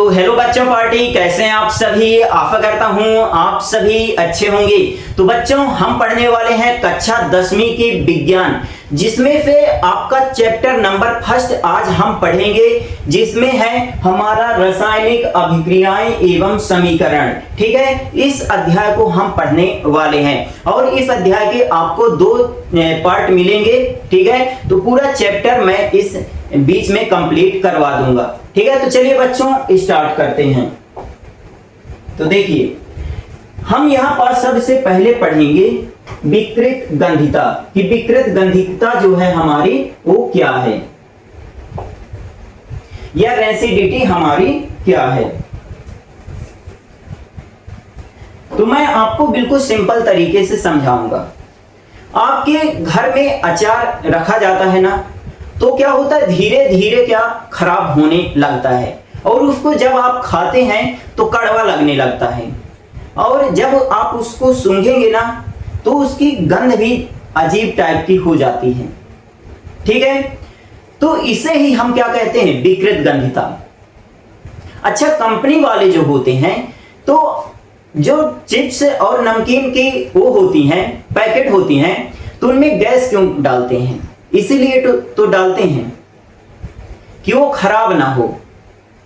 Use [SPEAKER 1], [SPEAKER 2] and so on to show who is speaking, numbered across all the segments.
[SPEAKER 1] तो हेलो बच्चों पार्टी, कैसे हैं आप सभी। आशा करता हूं आप सभी अच्छे होंगे। तो बच्चों हम पढ़ने वाले हैं कक्षा 10वीं की विज्ञान, जिसमें से आपका चैप्टर नंबर फर्स्ट आज हम पढ़ेंगे, जिसमें है हमारा रासायनिक अभिक्रियाएं एवं समीकरण। ठीक है, इस अध्याय को हम पढ़ने वाले हैं और इस अध्याय के आपको 2 पार्ट मिलेंगे। ठीक है, तो पूरा चैप्टर मैं इस बीच में कंप्लीट करवा दूंगा। ठीक है, तो चलिए बच्चों स्टार्ट करते हैं। तो देखिए हम यहाँ पर सबसे पहले पढ़ेंगे विकृत गंधिता कि विकृत गंधिता जो है हमारी वो क्या है, या रेसिडिटी हमारी क्या है। तो मैं आपको बिल्कुल सिंपल तरीके से समझाऊंगा। आपके घर में अचार रखा जाता है ना, तो क्या होता है धीरे धीरे क्या खराब होने लगता है, और उसको जब आप खाते हैं तो कड़वा लगने लगता है, और जब आप उसको सूंघेंगे ना तो उसकी गंध भी अजीब टाइप की हो जाती है। ठीक है, तो इसे ही हम क्या कहते हैं, विकृत गंधिता। अच्छा, कंपनी वाले जो होते हैं तो जो चिप्स और नमकीन की वो होती हैं, पैकेट होती हैं, तो उनमें गैस क्यों डालते हैं, इसीलिए तो डालते हैं कि वो खराब ना हो,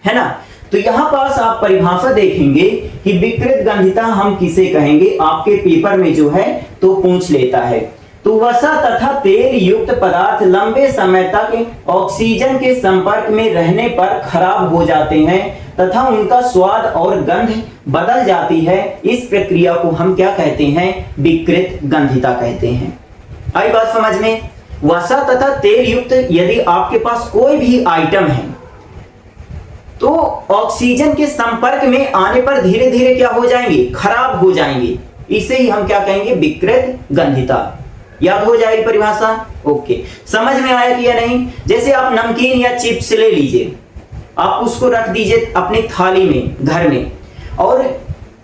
[SPEAKER 1] है ना। तो यहां पास आप परिभाषा देखेंगे कि विकृत गंधिता हम किसे कहेंगे, आपके पेपर में जो है तो पूछ लेता है। तो वसा तथा तेल युक्त पदार्थ लंबे समय तक ऑक्सीजन के संपर्क में रहने पर खराब हो जाते हैं तथा उनका स्वाद और गंध बदल जाती है। इस प्रक्रिया को हम क्या कहते हैं, विकृत गंधिता कहते हैं। आई बात समझ में। वसा तथा तेल युक्त यदि आपके पास कोई भी आइटम है तो ऑक्सीजन के संपर्क में आने पर धीरे धीरे क्या हो जाएंगे, खराब हो जाएंगे। इसे ही हम क्या कहेंगे, विकृत गंधिता। याद हो जाएगी परिभाषा। ओके, समझ में आया कि या नहीं। जैसे आप नमकीन या चिप्स ले लीजिए, आप उसको रख दीजिए अपनी थाली में घर में, और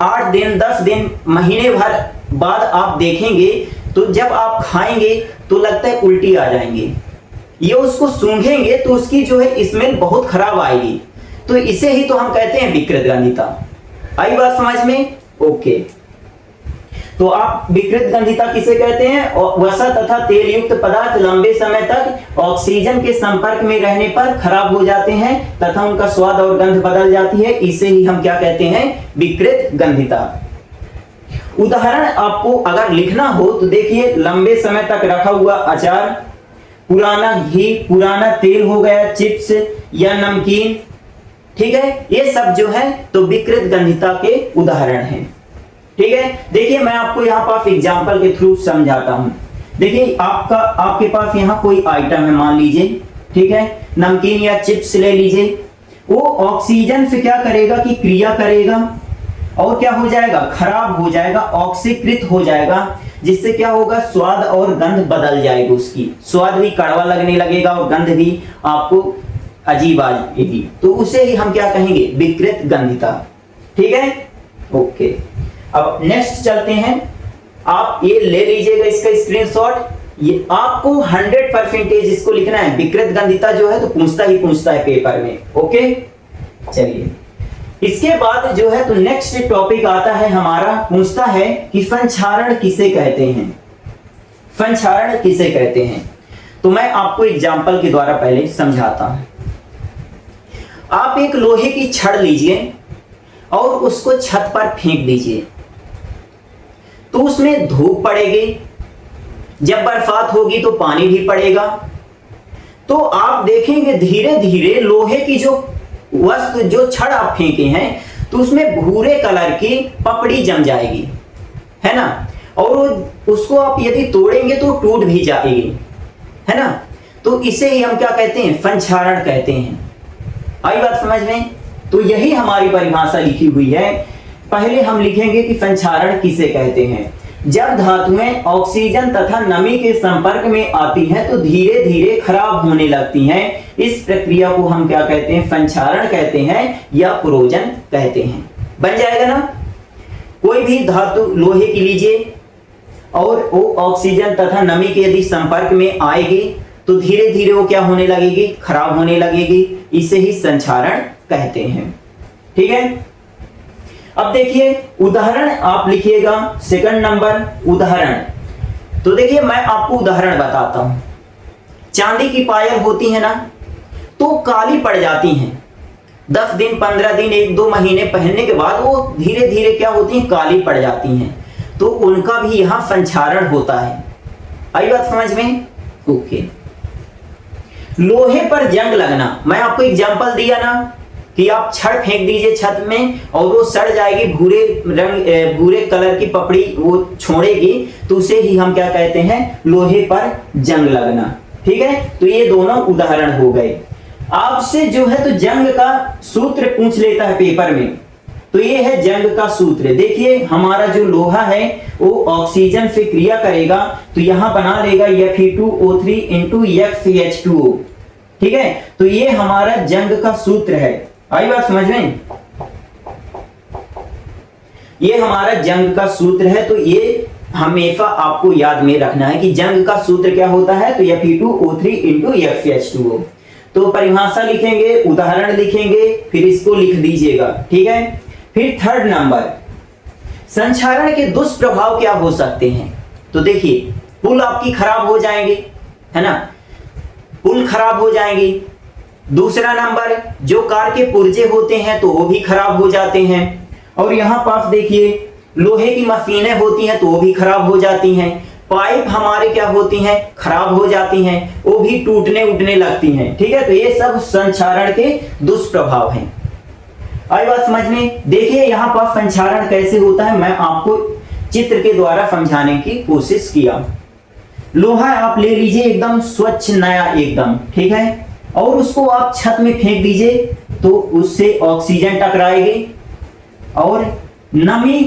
[SPEAKER 1] 8 दिन 10 दिन महीने भर बाद आप देखेंगे तो जब आप खाएंगे तो लगता है उल्टी आ जाएंगे, ये उसको सूंघेंगे तो उसकी जो है स्मेल बहुत खराब आएगी। तो इसे ही तो हम कहते हैं विकृत गंधिता। आई बात समझ में। ओके, तो आप विकृत गंधिता किसे कहते हैं, वसा तथा तेल युक्त पदार्थ लंबे समय तक ऑक्सीजन के संपर्क में रहने पर खराब हो जाते हैं तथा उनका स्वाद और गंध बदल जाती है। इसे ही हम क्या कहते हैं, विकृत गंधिता। उदाहरण आपको अगर लिखना हो तो देखिए, लंबे समय तक रखा हुआ अचार, पुराना घी, पुराना तेल हो गया, चिप्स या नमकीन। ठीक है, ये सब जो है तो विकृत गंधिता के उदाहरण हैं। ठीक है, देखिए मैं आपको यहाँ पास एग्जांपल के थ्रू समझाता हूं। देखिए आपके पास यहाँ कोई आइटम है, मान लीजिए, ठीक है, नमकीन या चिप्स ले लीजिए। वो ऑक्सीजन से क्या करेगा कि क्रिया करेगा और क्या हो जाएगा, खराब हो जाएगा, ऑक्सीकृत हो जाएगा, जिससे क्या होगा, स्वाद और गंध बदल जाएगी, उसकी स्वाद भी कड़वा लगने लगेगा और गंध भी आपको अजीब आ जाएगी। तो उसे ही हम क्या कहेंगे, विकृत गंधिता। ठीक है, ओके। अब नेक्स्ट चलते हैं। आप ये ले लीजिएगा इसका स्क्रीनशॉट। ये आपको 100% इसको लिखना है। विकृत गंधिता जो है तो पूछता है पेपर में। ओके, चलिए इसके बाद जो है तो नेक्स्ट टॉपिक आता है हमारा, पूछता है कि संक्षारण किसे कहते हैं। संक्षारण किसे कहते हैं, तो मैं आपको एग्जांपल के द्वारा पहले समझाता हूं। आप एक लोहे की छड़ लीजिए और उसको छत पर फेंक दीजिए, तो उसमें धूप पड़ेगी, जब बरसात होगी तो पानी भी पड़ेगा। तो आप देखेंगे धीरे धीरे लोहे की जो वस्तु, जो छड़ आप फेंके हैं, तो उसमें भूरे कलर की पपड़ी जम जाएगी, है ना, और उसको आप यदि तोड़ेंगे तो टूट भी जाएगी, है ना। तो इसे ही हम क्या कहते हैं, संक्षारण कहते हैं। आई बात समझ में। तो यही हमारी परिभाषा लिखी हुई है। पहले हम लिखेंगे कि संक्षारण किसे कहते हैं। जब धातुएं ऑक्सीजन तथा नमी के संपर्क में आती हैं तो धीरे धीरे खराब होने लगती हैं। इस प्रक्रिया को हम क्या कहते हैं, संक्षारण कहते हैं या कोरोजन कहते हैं। बन जाएगा ना। कोई भी धातु लोहे की लीजिए और वो ऑक्सीजन तथा नमी के यदि संपर्क में आएगी तो धीरे धीरे वो क्या होने लगेगी, खराब होने लगेगी। इसे ही संक्षारण कहते हैं। ठीक है। अब देखिए उदाहरण आप लिखिएगा, सेकंड नंबर उदाहरण। तो देखिए मैं आपको उदाहरण बताता हूं। चांदी की पायल होती है ना, तो काली पड़ जाती हैं। 10 दिन 15 दिन 1-2 महीने पहनने के बाद वो धीरे धीरे क्या होती हैं, काली पड़ जाती हैं। तो उनका भी यहां संक्षारण होता है। आई बात समझ में? ओके। लोहे पर जंग लगना, मैं आपको एग्जांपल दिया ना कि आप छड़ फेंक दीजिए छत में और वो सड़ जाएगी, भूरे कलर की पपड़ी वो छोड़ेगी, तो उसे ही हम क्या कहते हैं, लोहे पर जंग लगना। ठीक है, तो ये दोनों उदाहरण हो गए। आपसे जो है तो जंग का सूत्र पूछ लेता है पेपर में, तो ये है जंग का सूत्र। देखिए हमारा जो लोहा है वो ऑक्सीजन से क्रिया करेगा, तो यहां बना लेगा Fe2O3 into XCH2O। ठीक है, तो ये हमारा जंग का सूत्र है। आई बात समझ में? ये हमारा जंग का सूत्र है, तो ये हमेशा आपको याद में रखना है कि जंग का सूत्र क्या होता है, तो Fe2O3 into XCH2O। तो परिभाषा लिखेंगे, उदाहरण लिखेंगे, फिर इसको लिख दीजिएगा। ठीक है, फिर थर्ड नंबर, संक्षारण के दुष्प्रभाव क्या हो सकते हैं। तो देखिए पुल आपकी खराब हो जाएंगी, है ना, पुल खराब हो जाएंगी। दूसरा नंबर, जो कार के पुर्जे होते हैं तो वो भी खराब हो जाते हैं। और यहां पास देखिए लोहे की मशीनें होती हैं तो वो भी खराब हो जाती हैं। पाइप हमारे क्या होती हैं, खराब हो जाती हैं, वो भी टूटने उठने लगती हैं। ठीक है, तो ये सब संक्षारण के दुष्प्रभाव हैं। आई बात समझ में? देखिए यहां पर संक्षारण कैसे होता है, मैं आपको चित्र के द्वारा समझाने की कोशिश किया। लोहा आप ले लीजिए एकदम स्वच्छ नया एकदम, ठीक है, और उसको आप छत में फेंक दीजिए, तो उससे ऑक्सीजन टकराएगी और नमी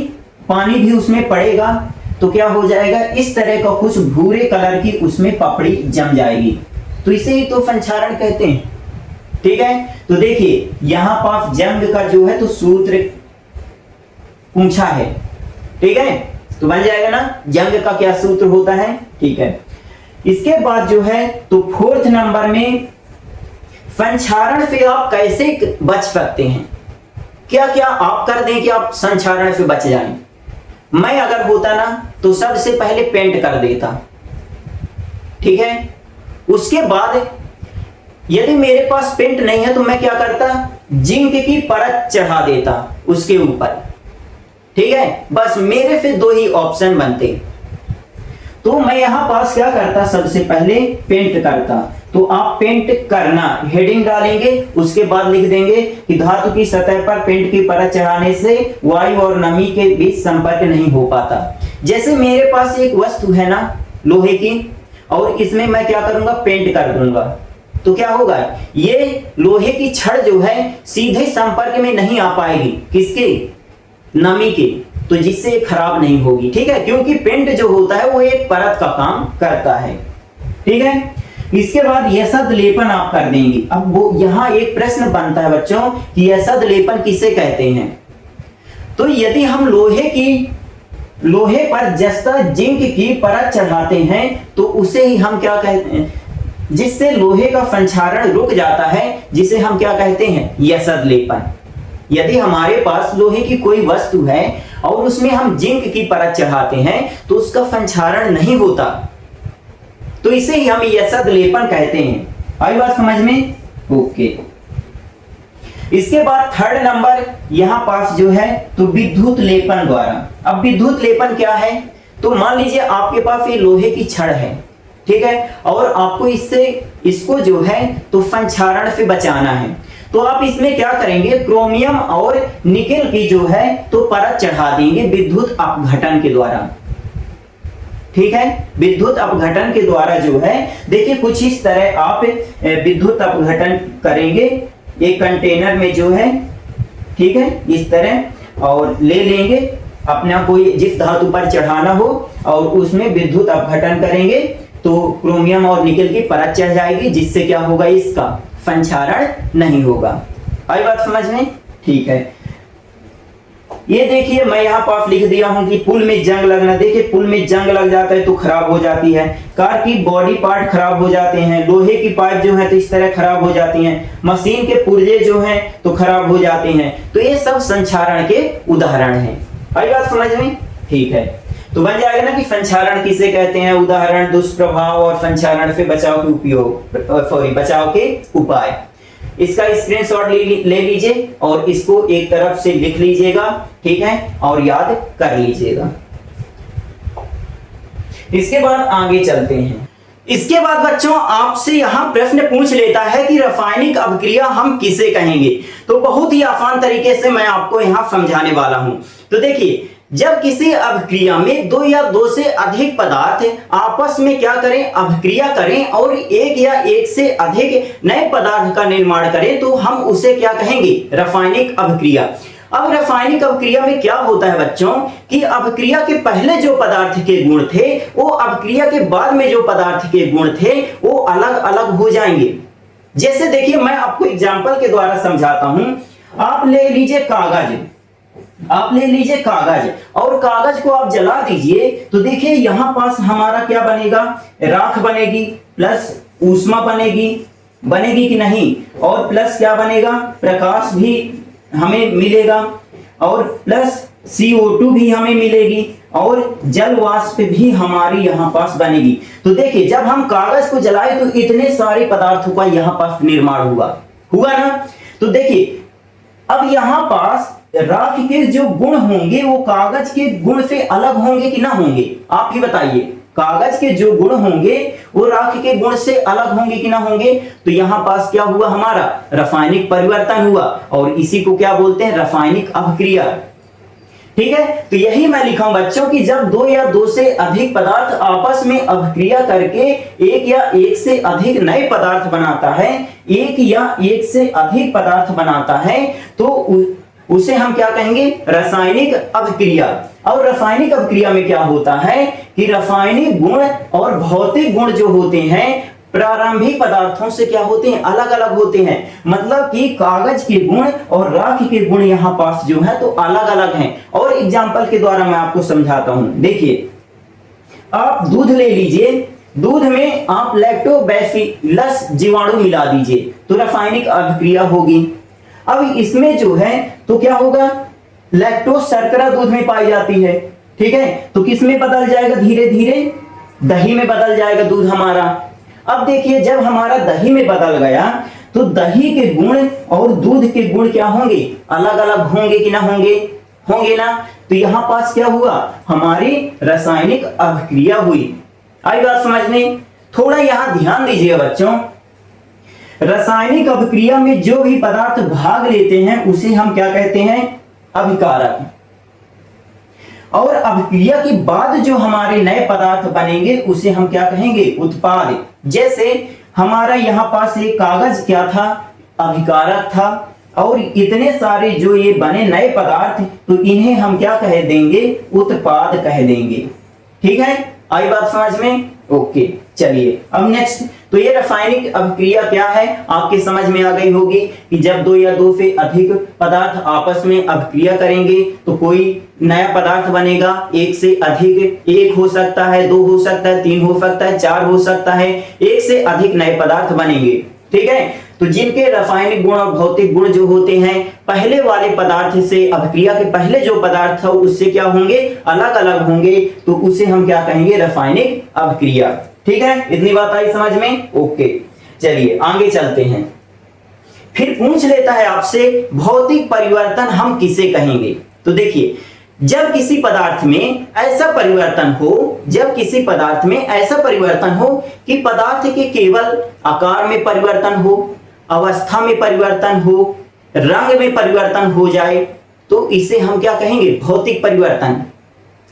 [SPEAKER 1] पानी भी उसमें पड़ेगा, तो क्या हो जाएगा, इस तरह का कुछ भूरे कलर की उसमें पपड़ी जम जाएगी। तो इसे ही तो संक्षारण कहते हैं। ठीक है, तो देखिए यहां पास जंग का जो है तो सूत्र पूछा है। ठीक है, तो बन जाएगा ना जंग का क्या सूत्र होता है। ठीक है, इसके बाद जो है तो फोर्थ नंबर में संक्षारण से आप कैसे बच सकते हैं, क्या क्या आप कर दें कि आप संक्षारण से बच जाएं। मैं अगर होता ना तो सबसे पहले पेंट कर देता। ठीक है, उसके बाद यदि मेरे पास पेंट नहीं है तो मैं क्या करता, जिंक की परत चढ़ा देता उसके ऊपर। ठीक है, बस मेरे से दो ही ऑप्शन बनते। तो मैं यहां पास क्या करता, सबसे पहले पेंट करता। तो आप पेंट करना हेडिंग डालेंगे, उसके बाद लिख देंगे कि धातु की सतह पर पेंट की परत चढ़ाने से वायु और नमी के बीच संपर्क नहीं हो पाता। जैसे मेरे पास एक वस्तु है ना लोहे की, और इसमें मैं क्या करूंगा, पेंट कर दूंगा, तो क्या होगा, ये लोहे की छड़ जो है सीधे संपर्क में नहीं आ पाएगी, किसके, नमी के, तो जिससे खराब नहीं होगी। ठीक है, क्योंकि पेंट जो होता है वो एक परत का काम करता है। ठीक है, इसके बाद यसद लेपन आप कर देंगे। अब वो यहां एक प्रश्न बनता है बच्चों कि यसद लेपन किसे कहते हैं। तो यदि हम लोहे पर जस्ता जिंक की परत चढ़ाते हैं तो उसे ही हम क्या कहते हैं, जिससे लोहे का संक्षारण रुक जाता है, जिसे हम क्या कहते हैं, यसद लेपन। यदि हमारे पास लोहे की कोई वस्तु है और उसमें हम जिंक की परत चढ़ाते हैं तो उसका संक्षारण नहीं होता, तो इसे ही हम यसद लेपन कहते हैं। आई बात समझ में? ओके। इसके बाद थर्ड नंबर यहां पास जो है तो विद्युत लेपन द्वारा। अब विद्युत लेपन क्या है, तो मान लीजिए आपके पास ये लोहे की छड़ है, ठीक है, और आपको इसको जो है तो संक्षारण से बचाना है, तो आप इसमें क्या करेंगे, क्रोमियम और निकेल की जो है तो परत चढ़ा देंगे विद्युत अपघटन के द्वारा। ठीक है, विद्युत अपघटन के द्वारा जो है देखिए कुछ इस तरह आप विद्युत अपघटन करेंगे एक कंटेनर में जो है, ठीक है, इस तरह, और ले लेंगे अपना कोई जिस धातु पर चढ़ाना हो और उसमें विद्युत अपघटन करेंगे तो क्रोमियम और निकेल की परत चढ़ जाएगी, जिससे क्या होगा, इसका संक्षारण नहीं होगा। आई बात समझ में? ठीक है, ये देखिए मैं यहाँ पास लिख दिया हूं कि पुल में जंग लगना। देखिए पुल में जंग लग जाता है तो खराब हो जाती है, कार की बॉडी पार्ट खराब हो जाते हैं, लोहे की पाइप जो है तो इस तरह खराब हो जाती हैं, मशीन के पुर्जे जो हैं तो खराब हो जाते हैं। तो ये सब संक्षारण के उदाहरण हैं। आई बात समझ में? ठीक है, तो बन जाएगा ना कि संक्षारण किसे कहते हैं, उदाहरण, दुष्प्रभाव और संक्षारण से बचाव के उपयोग, बचाव के उपाय। इसका स्क्रीनशॉट ले लीजिए और इसको एक तरफ से लिख लीजिएगा, ठीक है, और याद कर लीजिएगा। इसके बाद आगे चलते हैं। इसके बाद बच्चों आपसे यहां प्रश्न पूछ लेता है कि रासायनिक अभिक्रिया हम किसे कहेंगे। तो बहुत ही आसान तरीके से मैं आपको यहां समझाने वाला हूं। तो देखिए, जब किसी अभिक्रिया में दो या दो से अधिक पदार्थ आपस में क्या करें, अभिक्रिया करें और एक या एक से अधिक नए पदार्थ का निर्माण करें तो हम उसे क्या कहेंगे, रासायनिक अभिक्रिया। अब रासायनिक अभिक्रिया में क्या होता है बच्चों कि अभिक्रिया के पहले जो पदार्थ के गुण थे वो अभिक्रिया के बाद में जो पदार्थ के गुण थे वो अलग अलग हो जाएंगे। जैसे देखिए मैं आपको एग्जांपल के द्वारा समझाता हूं। आप ले लीजिए कागज, और कागज को आप जला दीजिए तो देखिए यहां पास हमारा क्या बनेगा, राख बनेगी प्लस ऊष्मा बनेगी कि नहीं, और प्लस क्या बनेगा, प्रकाश भी हमें मिलेगा, और प्लस CO2 भी हमें मिलेगी, और जल वाष्प भी हमारी यहां पास बनेगी। तो देखिए जब हम कागज को जलाए तो इतने सारे पदार्थों का यहां पास निर्माण हुआ ना। तो देखिए अब यहां पास राख के जो गुण होंगे वो कागज के गुण से अलग होंगे कि ना होंगे, आप ही बताइए। कागज के जो गुण होंगे वो राख के गुण से अलग होंगे कि ना होंगे। तो यहां पास क्या हुआ, हमारा रासायनिक परिवर्तन हुआ, और इसी को क्या बोलते हैं, रासायनिक अभिक्रिया। ठीक है, तो यही मैं लिखा हूं बच्चों कि जब दो या दो से अधिक पदार्थ आपस में अभिक्रिया करके एक या एक से अधिक नए पदार्थ बनाता है, एक या एक से अधिक पदार्थ बनाता है, तो उसे हम क्या कहेंगे, रासायनिक अभिक्रिया। और रासायनिक अभिक्रिया में क्या होता है कि रासायनिक गुण और भौतिक गुण जो होते हैं प्रारंभिक पदार्थों से क्या होते हैं, अलग अलग होते हैं। मतलब कि कागज के गुण और राख के गुण यहाँ पास जो है तो अलग अलग हैं। और एग्जाम्पल के द्वारा मैं आपको समझाता हूं। देखिए आप दूध ले लीजिए, दूध में आप लैक्टोबैसिलस जीवाणु मिला दीजिए तो रासायनिक अभिक्रिया होगी। अब इसमें जो है तो क्या होगा, लैक्टोज शर्करा दूध में पाई जाती है, ठीक है, तो किस में बदल जाएगा, धीरे धीरे दही में बदल जाएगा दूध हमारा। अब देखिए जब हमारा दही में बदल गया तो दही के गुण और दूध के गुण क्या होंगे, अलग अलग होंगे कि ना होंगे ना। तो यहां पास क्या हुआ, हमारी रासायनिक अभिक्रिया हुई। आई बात समझ में? थोड़ा यहां ध्यान दीजिए बच्चों, रासायनिक अभिक्रिया में जो भी पदार्थ भाग लेते हैं उसे हम क्या कहते हैं, अभिकारक। और अभिक्रिया के बाद जो हमारे नए पदार्थ बनेंगे उसे हम क्या कहेंगे, उत्पाद। जैसे हमारा यहाँ पास एक कागज क्या था, अभिकारक था, और इतने सारे जो ये बने नए पदार्थ तो इन्हें हम क्या कह देंगे, उत्पाद कह देंगे। ठीक है, आई बात समझ में? ओके, चलिए अब नेक्स्ट। तो ये रासायनिक अभिक्रिया क्या है आपके समझ में आ गई होगी कि जब दो या दो से अधिक पदार्थ आपस में अभिक्रिया करेंगे तो कोई नया पदार्थ बनेगा। एक से अधिक, एक हो सकता है, दो हो सकता है, तीन हो सकता है, चार हो सकता है, एक से अधिक नए पदार्थ बनेंगे। ठीक है, तो जिनके रासायनिक गुण और भौतिक गुण जो होते हैं पहले वाले पदार्थ से, अभिक्रिया के पहले जो पदार्थ था उससे क्या होंगे, अलग अलग होंगे, तो उसे हम क्या कहेंगे, रासायनिक अभिक्रिया। ठीक है, इतनी बात आई समझ में? ओके, चलिए आगे चलते हैं। फिर पूछ लेता है आपसे भौतिक परिवर्तन हम किसे कहेंगे। तो देखिए जब किसी पदार्थ में ऐसा परिवर्तन हो कि पदार्थ के केवल आकार में परिवर्तन हो, अवस्था में परिवर्तन हो, रंग में परिवर्तन हो जाए तो इसे हम क्या कहेंगे, भौतिक परिवर्तन।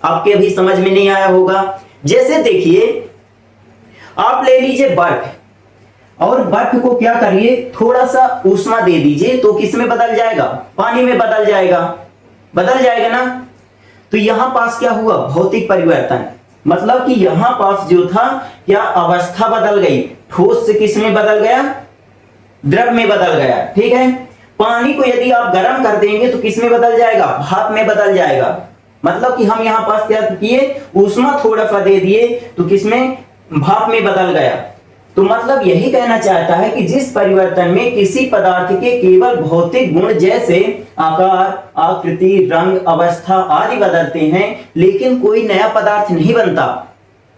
[SPEAKER 1] आपके अभी समझ में नहीं आया होगा। जैसे देखिए आप ले लीजिए बर्फ, और बर्फ को क्या करिए, थोड़ा सा ऊष्मा दे दीजिए तो किस में बदल जाएगा, पानी में बदल जाएगा ना। तो यहां पास क्या हुआ, भौतिक परिवर्तन। मतलब कि यहां पास जो था क्या अवस्था बदल गई, ठोस से किस में बदल गया, द्रव में बदल गया। ठीक है, पानी को यदि आप गर्म कर देंगे तो किस में बदल जाएगा, भाप में बदल जाएगा। मतलब कि हम यहाँ पास क्या किए, ऊष्मा थोड़ा सा दे दिए तो किसमें, भाप में बदल गया। तो मतलब यही कहना चाहता है कि जिस परिवर्तन में किसी पदार्थ के केवल भौतिक गुण जैसे आकार, आकृति, रंग, अवस्था आदि बदलते हैं लेकिन कोई नया पदार्थ नहीं बनता।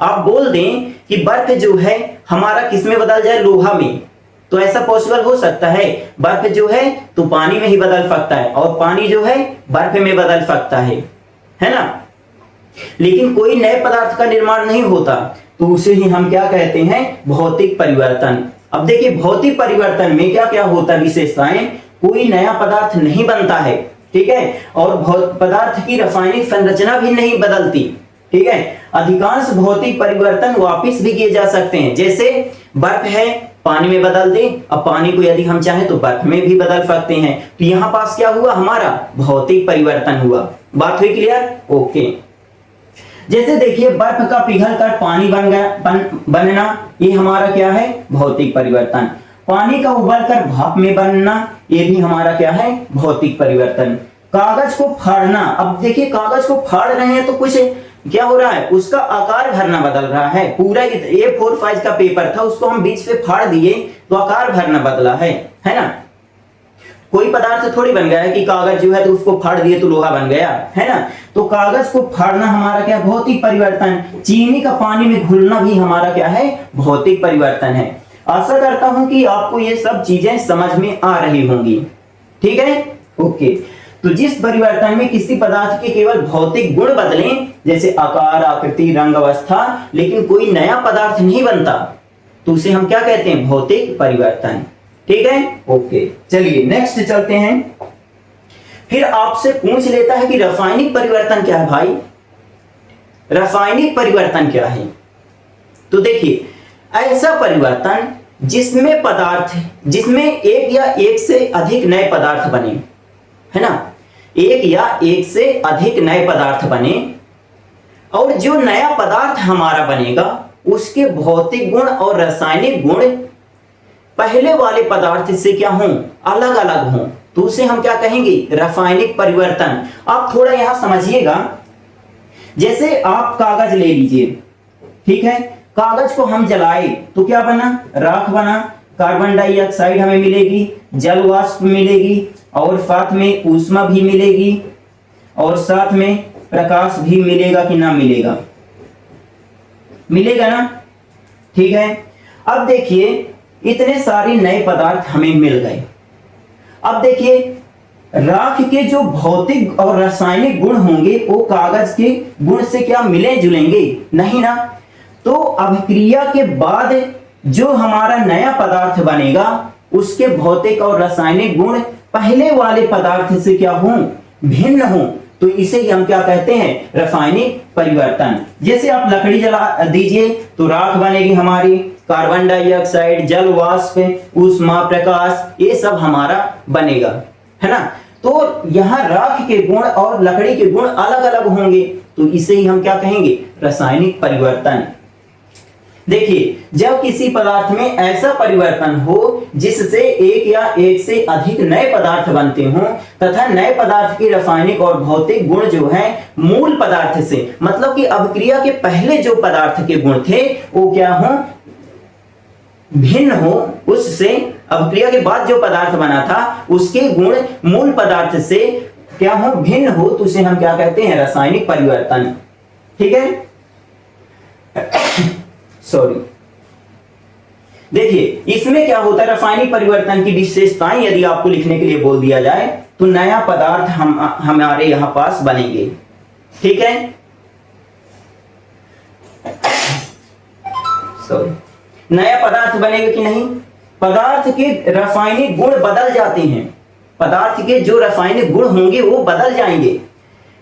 [SPEAKER 1] आप बोल दें कि बर्फ जो है हमारा किस में बदल जाए, लोहा में, तो ऐसा पॉसिबल हो सकता है। बर्फ जो है तो पानी में ही बदल सकता है और पानी जो है बर्फ में बदल सकता है ना, लेकिन कोई नए पदार्थ का निर्माण नहीं होता। तो उसे ही हम क्या कहते हैं, भौतिक परिवर्तन। अब देखिए भौतिक परिवर्तन में क्या क्या होता है विशेषताएं, कोई नया पदार्थ नहीं बनता है, ठीक है, और पदार्थ की रासायनिक संरचना भी नहीं बदलती, ठीक है। अधिकांश भौतिक परिवर्तन वापस भी किए जा सकते हैं, जैसे बर्फ है पानी में बदल दें, अब पानी को यदि हम चाहें तो बर्फ में भी बदल सकते हैं। तो यहां पास क्या हुआ, हमारा भौतिक परिवर्तन हुआ। बात हुई क्लियर, ओके। जैसे देखिए बर्फ का पिघल कर पानी बनना, ये हमारा क्या है, भौतिक परिवर्तन। पानी का उबलकर भाप में बनना, ये भी हमारा क्या है, भौतिक परिवर्तन। कागज को फाड़ना, अब देखिए कागज को फाड़ रहे हैं तो कुछ क्या हो रहा है, उसका आकार भरना बदल रहा है। पूरा A4 साइज का पेपर था, उसको हम बीच से फाड़ दिए तो आकार भरना बदला है ना। कोई पदार्थ थोड़ी बन गया है कि कागज जो है तो उसको फाड़ दिए तो लोहा बन गया, है ना। तो कागज को फाड़ना हमारा क्या, भौतिक परिवर्तन। चीनी का पानी में घुलना भी हमारा क्या है, भौतिक परिवर्तन है। आशा करता हूं कि आपको ये सब चीजें समझ में आ रही होंगी, ठीक है, ओके। तो जिस परिवर्तन में किसी पदार्थ के केवल भौतिक गुण बदलें, जैसे आकार, आकृति, रंग, अवस्था, लेकिन कोई नया पदार्थ नहीं बनता, तो उसे हम क्या कहते हैं, भौतिक परिवर्तन, ठीक है, ओके। चलिए नेक्स्ट चलते हैं। फिर आपसे पूछ लेता है कि रासायनिक परिवर्तन क्या है भाई, रासायनिक परिवर्तन क्या है। तो देखिए ऐसा परिवर्तन जिसमें पदार्थ, जिसमें एक या एक से अधिक नए पदार्थ बने, है ना, एक या एक से अधिक नए पदार्थ बने, और जो नया पदार्थ हमारा बनेगा उसके भौतिक गुण और रासायनिक गुण पहले वाले पदार्थ से क्या हों, अलग अलग हों, तो उसे हम क्या कहेंगे, रासायनिक परिवर्तन। आप थोड़ा यहां समझिएगा, जैसे आप कागज ले लीजिए, ठीक है, कागज को हम जलाए तो क्या बना, राख बना, कार्बन डाइऑक्साइड हमें मिलेगी, जल वाष्प मिलेगी, और साथ में ऊष्मा भी मिलेगी, और साथ में प्रकाश भी मिलेगा कि ना मिलेगा, मिलेगा ना, ठीक है। अब देखिए इतने सारे नए पदार्थ हमें मिल गए। अब देखिए राख के जो भौतिक और रासायनिक गुण होंगे वो कागज के गुण से क्या मिले जुलेंगे, नहीं ना। तो अभिक्रिया के बाद जो हमारा नया पदार्थ बनेगा उसके भौतिक और रासायनिक गुण पहले वाले पदार्थ से क्या हों, भिन्न हों, तो इसे हम क्या कहते हैं, रासायनिक परिवर्तन। जैसे आप लकड़ी जला दीजिए तो राख बनेगी हमारी, कार्बन डाइऑक्साइड, जल वाष्प, ऊष्मा, प्रकाश, ये सब हमारा बनेगा, है ना। तो यहाँ राख के गुण और लकड़ी के गुण अलग अलग होंगे, तो इसे ही हम क्या कहेंगे, रासायनिक परिवर्तन। देखिए जब किसी पदार्थ में ऐसा परिवर्तन हो जिससे एक या एक से अधिक नए पदार्थ बनते हों तथा नए पदार्थ के रासायनिक और भौतिक गुण जो है मूल पदार्थ से, मतलब कि अभिक्रिया के पहले जो पदार्थ के गुण थे वो क्या हो, भिन्न हो उससे, अभिक्रिया के बाद जो पदार्थ बना था उसके गुण मूल पदार्थ से क्या हो, भिन्न हो, तो उसे हम क्या कहते हैं, रासायनिक परिवर्तन, ठीक है। सॉरी, देखिए इसमें क्या होता है, रासायनिक परिवर्तन की विशेषताएं यदि आपको लिखने के लिए बोल दिया जाए तो नया पदार्थ हमारे यहां पास बनेंगे, ठीक है। सॉरी, नया पदार्थ बनेगा कि नहीं, पदार्थ के रासायनिक गुण बदल जाते हैं, पदार्थ के जो रासायनिक गुण होंगे वो बदल जाएंगे।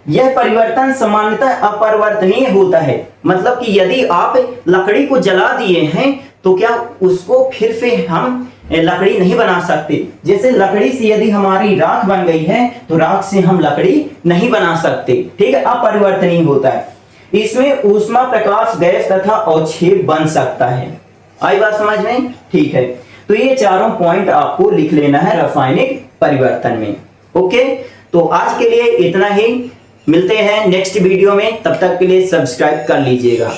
[SPEAKER 1] यह परिवर्तन सामान्यतः अपरिवर्तनीय होता है, मतलब कि यदि आप लकड़ी को जला दिए हैं तो क्या उसको फिर से हम लकड़ी नहीं बना सकते। जैसे लकड़ी से यदि हमारी राख बन गई है तो राख से हम लकड़ी नहीं बना सकते, ठीक है, अपरिवर्तनीय होता है। इसमें ऊष्मा, प्रकाश, गैस तथा अवक्षेप बन सकता है। आई बात समझ में, ठीक है। तो ये चारों पॉइंट आपको लिख लेना है रासायनिक परिवर्तन में। ओके, तो आज के लिए इतना ही, मिलते हैं नेक्स्ट वीडियो में, तब तक के लिए सब्सक्राइब कर लीजिएगा।